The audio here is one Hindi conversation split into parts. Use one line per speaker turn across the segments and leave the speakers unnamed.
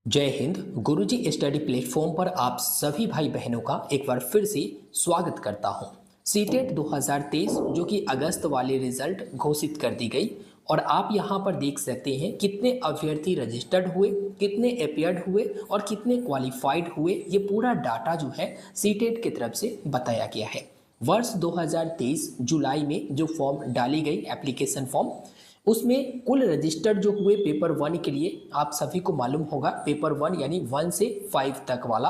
जय हिंद। गुरुजी स्टडी प्लेटफॉर्म पर आप सभी भाई बहनों का एक बार फिर से स्वागत करता हूं। सीटेट 2023 जो कि अगस्त वाले रिजल्ट घोषित कर दी गई और आप यहां पर देख सकते हैं कितने अभ्यर्थी रजिस्टर्ड हुए, कितने अपीयर्ड हुए और कितने क्वालिफाइड हुए। ये पूरा डाटा जो है सीटेट की तरफ से बताया गया है। वर्ष 2023 जुलाई में जो फॉर्म डाली गई एप्लीकेशन फॉर्म, उसमें कुल रजिस्टर्ड जो हुए पेपर वन के लिए, आप सभी को मालूम होगा पेपर वन यानी 1 से 5 तक वाला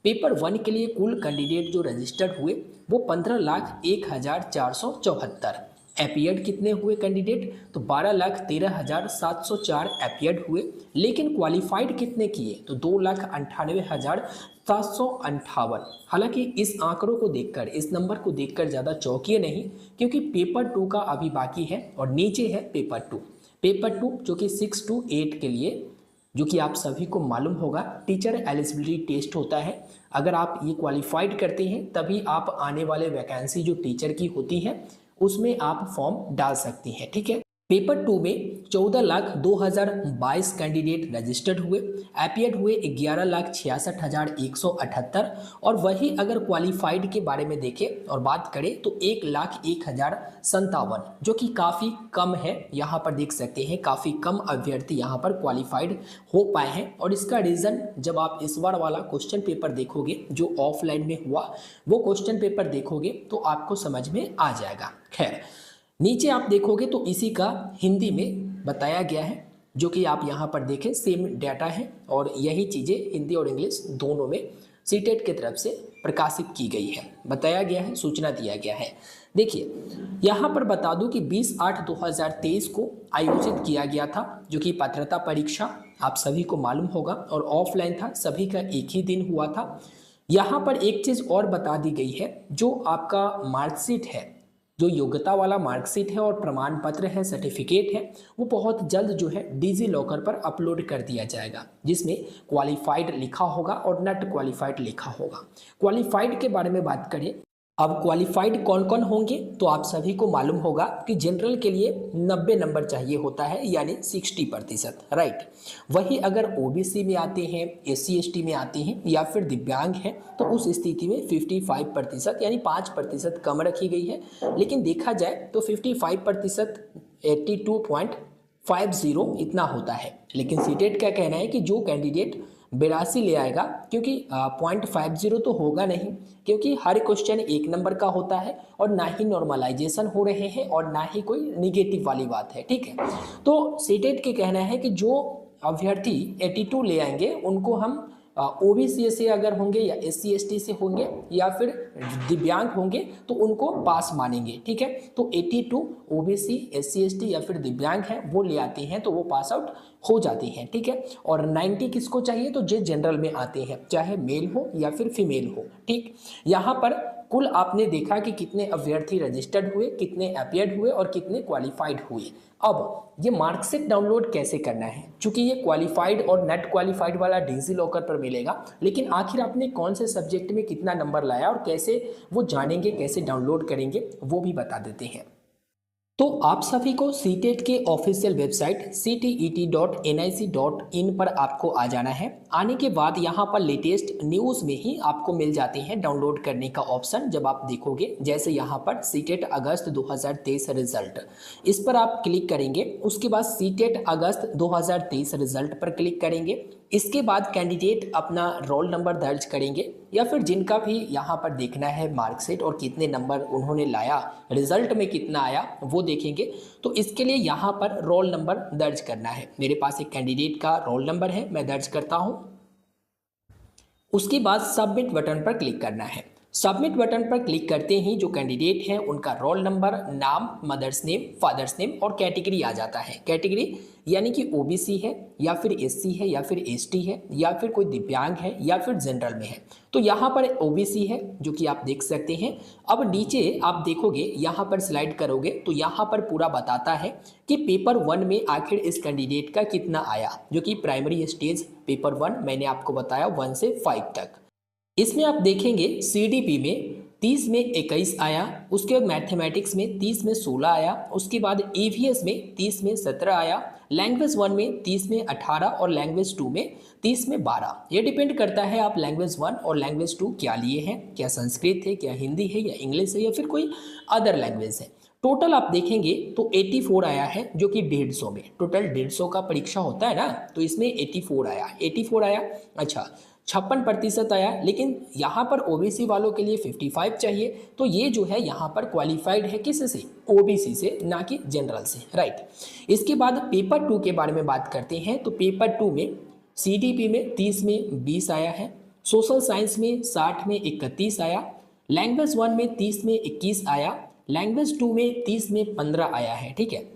पेपर वन के लिए कुल कैंडिडेट जो रजिस्टर्ड हुए वो 15,01,474। एपियर्ड कितने हुए कैंडिडेट? तो 12,13,704 एपियर्ड हुए। लेकिन क्वालिफाइड कितने किए? तो 2,98,758। हालांकि इस आंकड़ों को देखकर, इस नंबर को देखकर ज़्यादा चौंकिए नहीं, क्योंकि पेपर टू का अभी बाकी है और नीचे है पेपर टू। पेपर टू जो कि 6 to 8 के लिए, जो कि आप सभी को मालूम होगा टीचर एलिजिबिलिटी टेस्ट होता है। अगर आप ये क्वालिफाइड करते हैं तभी आप आने वाले वैकेंसी जो टीचर की होती है उसमें आप फॉर्म डाल सकती हैं। ठीक है। पेपर टू में 14,02,022 कैंडिडेट रजिस्टर्ड हुए, एपियर्ड हुए 11,66,178 और वही अगर क्वालिफाइड के बारे में देखें और बात करें तो 1,01,057, जो कि काफ़ी कम है। यहाँ पर देख सकते हैं काफ़ी कम अभ्यर्थी यहाँ पर क्वालिफाइड हो पाए हैं। और इसका रीज़न जब आप इस बार वाला क्वेश्चन पेपर देखोगे जो ऑफलाइन में हुआ, वो क्वेश्चन पेपर देखोगे तो आपको समझ में आ जाएगा। खैर, नीचे आप देखोगे तो इसी का हिंदी में बताया गया है, जो कि आप यहाँ पर देखें सेम डाटा है और यही चीज़ें हिंदी और इंग्लिश दोनों में सीटेट की तरफ से प्रकाशित की गई है, बताया गया है, सूचना दिया गया है। देखिए यहाँ पर बता दूं कि 20/8/2023 को आयोजित किया गया था, जो कि पात्रता परीक्षा आप सभी को मालूम होगा और ऑफलाइन था, सभी का एक ही दिन हुआ था। यहाँ पर एक चीज़ और बता दी गई है, जो आपका मार्कशीट है, जो योग्यता वाला मार्कशीट है और प्रमाण पत्र है, सर्टिफिकेट है, वो बहुत जल्द जो है डिजी लॉकर पर अपलोड कर दिया जाएगा, जिसमें क्वालिफाइड लिखा होगा और नॉट क्वालिफाइड लिखा होगा। क्वालिफाइड के बारे में बात करें, अब क्वालिफाइड कौन कौन होंगे तो आप सभी को मालूम होगा कि जनरल के लिए 90 नंबर चाहिए होता है, यानी 60%, राइट। वही अगर ओबीसी में आते हैं, SC ST में आते हैं या फिर दिव्यांग हैं तो उस स्थिति में 55% यानी 5% कम रखी गई है। लेकिन देखा जाए तो 55% 82.50 इतना होता है। लेकिन सीटेट का कहना है कि जो कैंडिडेट 82 ले आएगा, क्योंकि 0.50 तो होगा नहीं, क्योंकि हर क्वेश्चन एक नंबर का होता है और ना ही नॉर्मलाइजेशन हो रहे हैं और ना ही कोई निगेटिव वाली बात है। ठीक है। तो सीटेट के कहना है कि जो अभ्यर्थी 82 ले आएंगे उनको हम ओबीसी से अगर होंगे या SC ST से होंगे या फिर दिव्यांग होंगे तो उनको पास मानेंगे। ठीक है। तो 82 ओबीसी, SC ST या फिर दिव्यांग है वो ले आते हैं तो वो पास आउट हो जाते हैं। ठीक है। और 90 किसको चाहिए? तो जो जनरल में आते हैं, चाहे मेल हो या फिर फीमेल हो। ठीक। यहाँ पर कुल आपने देखा कि कितने अभ्यर्थी रजिस्टर्ड हुए, कितने अपीयर्ड हुए और कितने क्वालिफाइड हुए। अब ये मार्कशीट डाउनलोड कैसे करना है? चूंकि ये क्वालिफाइड और नेट क्वालिफाइड वाला डिजी लॉकर पर मिलेगा, लेकिन आखिर आपने कौन से सब्जेक्ट में कितना नंबर लाया और कैसे वो जानेंगे, कैसे डाउनलोड करेंगे, वो भी बता देते हैं। तो आप सभी को सीटेट के ऑफिशियल वेबसाइट ctet.nic.in पर आपको आ जाना है। आने के बाद यहाँ पर लेटेस्ट न्यूज़ में ही आपको मिल जाते हैं डाउनलोड करने का ऑप्शन। जब आप देखोगे जैसे यहाँ पर सीटेट अगस्त 2023 रिजल्ट, इस पर आप क्लिक करेंगे। उसके बाद सीटेट अगस्त 2023 रिजल्ट पर क्लिक करेंगे। इसके बाद कैंडिडेट अपना रोल नंबर दर्ज करेंगे या फिर जिनका भी यहाँ पर देखना है मार्कशीट और कितने नंबर उन्होंने लाया, रिजल्ट में कितना आया वो देखेंगे। तो इसके लिए यहाँ पर रोल नंबर दर्ज करना है। मेरे पास एक कैंडिडेट का रोल नंबर है, मैं दर्ज करता हूँ। उसके बाद सबमिट बटन पर क्लिक करना है। सबमिट बटन पर क्लिक करते ही जो कैंडिडेट है उनका रोल नंबर, नाम, मदर्स नेम, फादर्स नेम और कैटेगरी आ जाता है। कैटेगरी यानी कि ओबीसी है या फिर SC है या फिर ST है या फिर कोई दिव्यांग है या फिर जनरल में है। तो यहाँ पर ओबीसी है, जो कि आप देख सकते हैं। अब नीचे आप देखोगे, यहाँ पर स्लाइड करोगे तो यहाँ पर पूरा बताता है कि पेपर वन में आखिर इस कैंडिडेट का कितना आया, जो कि प्राइमरी स्टेज पेपर वन मैंने आपको बताया 1 से 5 तक। इसमें आप देखेंगे CDP में 30 में 21 आया, उसके बाद मैथमेटिक्स में 30 में 16 आया, उसके बाद EVS में 30 में 17 आया, लैंग्वेज 1 में 30 में 18 और लैंग्वेज 2 में 30 में 12। ये डिपेंड करता है आप लैंग्वेज 1 और लैंग्वेज 2 क्या लिए हैं, क्या संस्कृत है, क्या हिंदी है, या इंग्लिश है, या फिर कोई अदर लैंग्वेज है। टोटल आप देखेंगे तो 84 आया है, जो कि 150 में, टोटल 150 का परीक्षा होता है ना, तो इसमें 84 आया, 84 आया। अच्छा, 56% आया, लेकिन यहाँ पर ओबीसी वालों के लिए 55 चाहिए, तो ये जो है यहाँ पर क्वालिफाइड है किससे, ओबीसी से, ना कि जनरल से, राइट। इसके बाद पेपर 2 के बारे में बात करते हैं। तो पेपर 2 में सीडीपी में 30 में 20 आया है, सोशल साइंस में 60 में 31 आया, लैंग्वेज 1 में 30 में 21 आया, लैंग्वेज 2 में 30 में 15 आया है, ठीक है।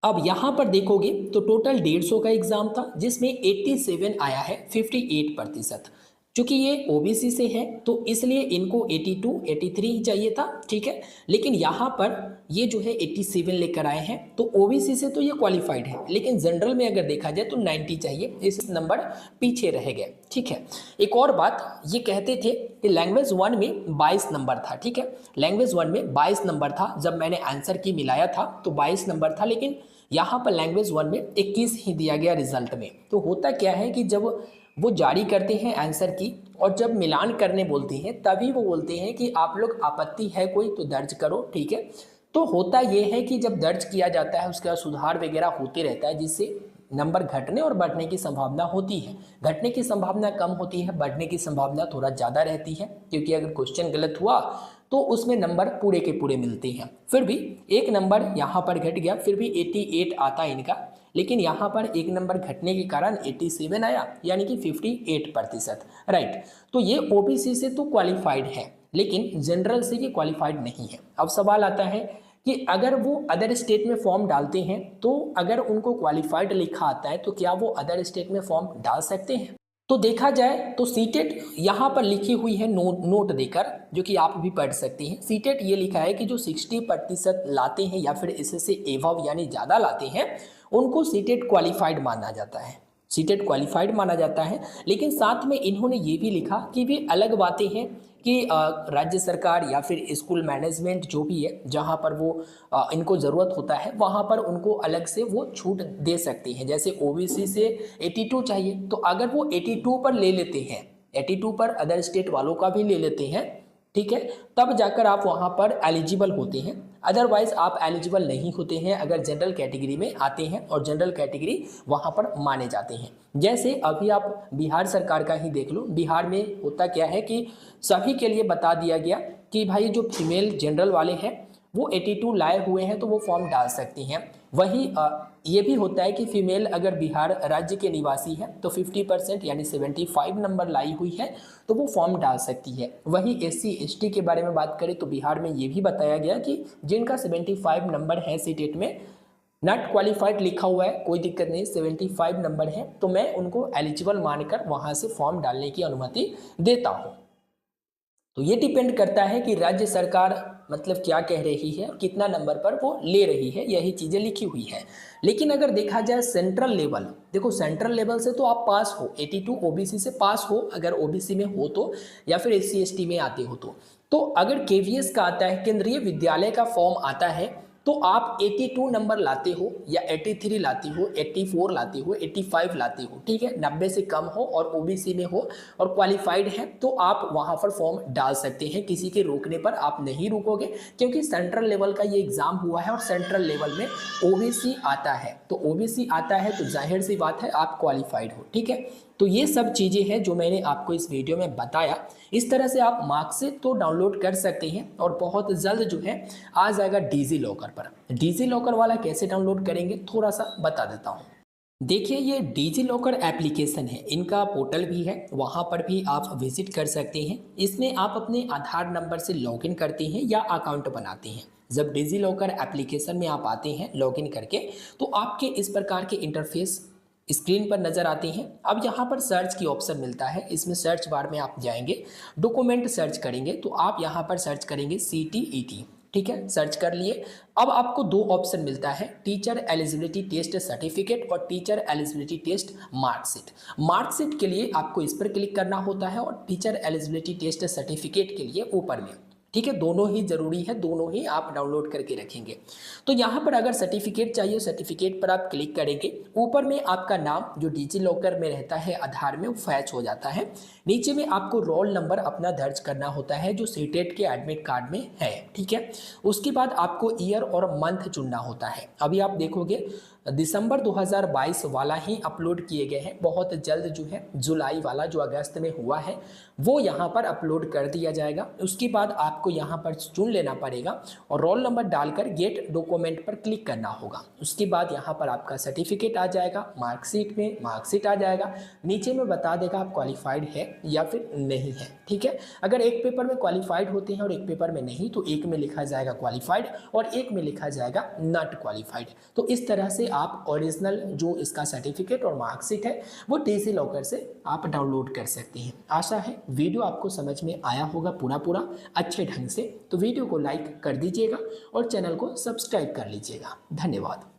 अब यहाँ पर देखोगे तो टोटल 150 का एग्जाम था, जिसमें 87 आया है, 58%। चूंकि ये ओबीसी से है तो इसलिए इनको 82 83 ही चाहिए था, ठीक है। लेकिन यहाँ पर ये जो है 87 लेकर आए हैं, तो ओबीसी से तो ये क्वालिफाइड है, लेकिन जनरल में अगर देखा जाए तो 90 चाहिए, इस नंबर पीछे रह गए, ठीक है। एक और बात, ये कहते थे कि लैंग्वेज 1 में 22 नंबर था, ठीक है। लैंग्वेज 1 में 22 नंबर था, जब मैंने आंसर की मिलाया था तो 22 नंबर था, लेकिन यहाँ पर लैंग्वेज 1 में 21 ही दिया गया रिजल्ट में। तो होता क्या है कि जब वो जारी करते हैं आंसर की और जब मिलान करने बोलते हैं, तभी वो बोलते हैं कि आप लोग आपत्ति है कोई तो दर्ज करो, ठीक है। तो होता ये है कि जब दर्ज किया जाता है उसके बाद सुधार वगैरह होते रहता है, जिससे नंबर घटने और बढ़ने की संभावना होती है। घटने की संभावना कम होती है, बढ़ने की संभावना थोड़ा ज़्यादा रहती है, क्योंकि अगर क्वेश्चन गलत हुआ तो उसमें नंबर पूरे के पूरे मिलते हैं। फिर भी एक नंबर यहाँ पर घट गया, फिर भी 88 आता है इनका, लेकिन यहाँ पर एक नंबर घटने के कारण 87 आया, यानी कि 58%, राइट। तो ये ओबीसी से तो क्वालिफाइड है, लेकिन जनरल से ये क्वालिफाइड नहीं है। अब सवाल आता है कि अगर वो अदर स्टेट में फॉर्म डालते हैं, तो अगर उनको क्वालिफाइड लिखा आता है तो क्या वो अदर स्टेट में फॉर्म डाल सकते हैं? तो देखा जाए तो सीटेट यहाँ पर लिखी हुई है नोट देकर, जो कि आप भी पढ़ सकती हैं। सीटेट ये लिखा है कि जो 60% लाते हैं या फिर इससे एवव यानी ज़्यादा लाते हैं, उनको सीटेट क्वालिफाइड माना जाता है, सीटेट क्वालिफाइड माना जाता है। लेकिन साथ में इन्होंने ये भी लिखा कि वे अलग बातें हैं कि राज्य सरकार या फिर स्कूल मैनेजमेंट जो भी है, जहाँ पर वो इनको ज़रूरत होता है वहाँ पर उनको अलग से वो छूट दे सकती हैं। जैसे ओबीसी से 82 चाहिए, तो अगर वो 82 पर ले लेते हैं, 82 पर अदर स्टेट वालों का भी ले लेते हैं, ठीक है, तब जाकर आप वहाँ पर एलिजिबल होते हैं। अदरवाइज आप एलिजिबल नहीं होते हैं अगर जनरल कैटेगरी में आते हैं, और जनरल कैटेगरी वहाँ पर माने जाते हैं। जैसे अभी आप बिहार सरकार का ही देख लो, बिहार में होता क्या है कि सभी के लिए बता दिया गया कि भाई जो फीमेल जनरल वाले हैं वो 82 लाए हुए हैं तो वो फॉर्म डाल सकती हैं। वहीं ये भी होता है कि फीमेल अगर बिहार राज्य के निवासी है तो 50% यानी 75 नंबर लाई हुई है तो वो फॉर्म डाल सकती है। वहीं SC ST के बारे में बात करें तो बिहार में ये भी बताया गया कि जिनका 75 नंबर है सीटेट में, नॉट क्वालिफाइड लिखा हुआ है, कोई दिक्कत नहीं, 75 नंबर है तो मैं उनको एलिजिबल मानकर वहाँ से फॉर्म डालने की अनुमति देता हूँ। तो ये डिपेंड करता है कि राज्य सरकार मतलब क्या कह रही है और कितना नंबर पर वो ले रही है, यही चीज़ें लिखी हुई है। लेकिन अगर देखा जाए सेंट्रल लेवल, देखो सेंट्रल लेवल से तो आप पास हो, 82 ओबीसी से पास हो अगर ओबीसी में हो तो, या फिर SC ST में आते हो तो अगर KVS का आता है, केंद्रीय विद्यालय का फॉर्म आता है, तो आप 82 नंबर लाते हो या 83 लाती हो, 84 लाती हो, 85 लाती हो, ठीक है, 90 से कम हो और ओबीसी में हो और क्वालिफाइड है तो आप वहां पर फॉर्म डाल सकते हैं। किसी के रोकने पर आप नहीं रुकोगे, क्योंकि सेंट्रल लेवल का ये एग्जाम हुआ है और सेंट्रल लेवल में ओबीसी आता है, तो ओबीसी आता है तो जाहिर सी बात है आप क्वालिफाइड हो, ठीक है। तो ये सब चीज़ें हैं जो मैंने आपको इस वीडियो में बताया। इस तरह से आप मार्कशीट तो डाउनलोड कर सकते हैं और बहुत जल्द जो है आ जाएगा डिजी लॉकर पर। डिजी लॉकर वाला कैसे डाउनलोड करेंगे थोड़ा सा बता देता हूँ। देखिए ये डिजी लॉकर एप्लीकेशन है, इनका पोर्टल भी है, वहाँ पर भी आप विजिट कर सकते हैं। इसमें आप अपने आधार नंबर से लॉगिन करते हैं या अकाउंट बनाते हैं। जब डिजी लॉकर एप्लीकेशन में आप आते हैं लॉगिन करके, तो आपके इस प्रकार के इंटरफेस स्क्रीन पर नज़र आते हैं। अब यहाँ पर सर्च की ऑप्शन मिलता है, इसमें सर्च बार में आप जाएंगे, डॉक्यूमेंट सर्च करेंगे तो आप यहाँ पर सर्च करेंगे CTET, ठीक है, सर्च कर लिए। अब आपको दो ऑप्शन मिलता है, टीचर एलिजिबिलिटी टेस्ट सर्टिफिकेट और teacher eligibility test marksheet. Marksheet के लिए आपको इस पर क्लिक करना होता है और टीचर एलिजिबिलिटी टेस्ट सर्टिफिकेट के लिए ऊपर में, ठीक है, दोनों ही ज़रूरी है, दोनों ही आप डाउनलोड करके रखेंगे। तो यहाँ पर अगर सर्टिफिकेट चाहिए, सर्टिफिकेट पर आप क्लिक करेंगे, ऊपर में आपका नाम जो डिजी लॉकर में रहता है आधार में वो फैच हो जाता है। नीचे में आपको रोल नंबर अपना दर्ज करना होता है जो सीटेट के एडमिट कार्ड में है, ठीक है। उसके बाद आपको ईयर और मंथ चुनना होता है। अभी आप देखोगे दिसंबर 2022 वाला ही अपलोड किए गए हैं, बहुत जल्द जो है जुलाई वाला जो अगस्त में हुआ है वो यहाँ पर अपलोड कर दिया जाएगा। उसके बाद आपको यहाँ पर चुन लेना पड़ेगा और रोल नंबर डालकर गेट डॉक्यूमेंट पर क्लिक करना होगा। उसके बाद यहाँ पर आपका सर्टिफिकेट आ जाएगा, मार्कशीट में मार्कशीट आ जाएगा, नीचे में बता देगा आप क्वालिफाइड है या फिर नहीं है, ठीक है। अगर एक पेपर में क्वालिफाइड होते हैं और एक पेपर में नहीं, तो एक में लिखा जाएगा क्वालिफाइड और एक में लिखा जाएगा नॉट क्वालिफाइड। तो इस तरह से आप ओरिजिनल जो इसका सर्टिफिकेट और मार्कशीट है वो डिजी लॉकर से आप डाउनलोड कर सकते हैं। आशा है वीडियो आपको समझ में आया होगा पूरा अच्छे ढंग से। तो वीडियो को लाइक कर दीजिएगा और चैनल को सब्सक्राइब कर लीजिएगा। धन्यवाद।